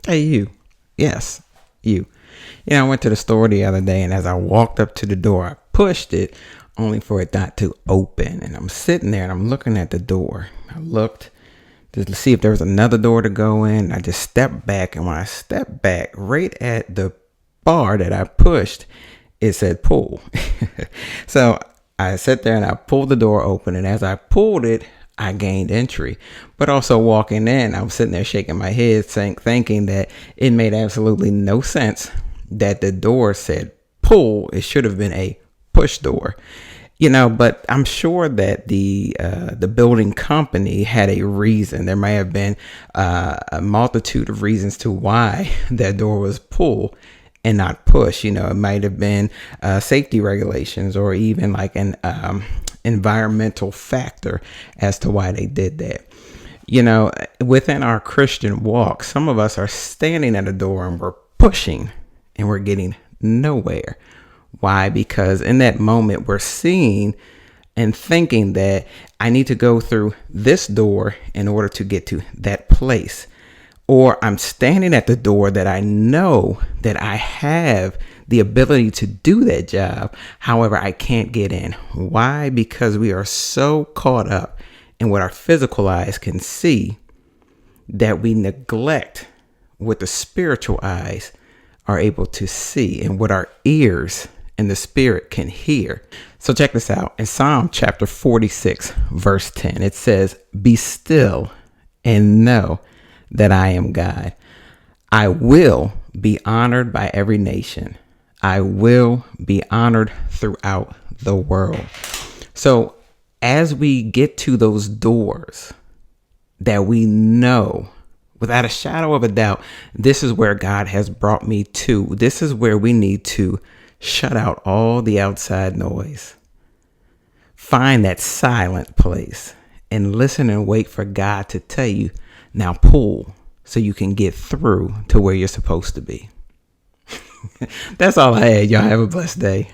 Hey, you. Yes, you. I went to the store the other day, and as I walked up to the door, I pushed it only for it not to open. And I'm sitting there and I'm looking at the door. I looked to see if there was another door to go in. I just stepped back, and when I stepped back, right at the bar that I pushed, it said pull. So I sat there and I pulled the door open, and as I pulled it, I gained entry. But also walking in, I'm sitting there shaking my head, thinking that it made absolutely no sense that the door said pull. It should have been a push door. But I'm sure that the building company had a reason. There may have been a multitude of reasons to why that door was pull and not push. It might have been safety regulations, or even like an environmental factor as to why they did that. Within our Christian walk, some of us are standing at a door and we're pushing and we're getting nowhere. Why? Because in that moment, we're seeing and thinking that I need to go through this door in order to get to that place. Or I'm standing at the door that I know that I have the ability to do that job. However, I can't get in. Why? Because we are so caught up in what our physical eyes can see that we neglect what the spiritual eyes are able to see and what our ears and the spirit can hear. So check this out. In Psalm chapter 46, verse 10, it says, "Be still and know that I am God. I will be honored by every nation. I will be honored throughout the world." So as we get to those doors that we know without a shadow of a doubt, this is where God has brought me to. This is where we need to shut out all the outside noise. Find that silent place and listen and wait for God to tell you, now pull, so you can get through to where you're supposed to be. That's all I had. Y'all have a blessed day.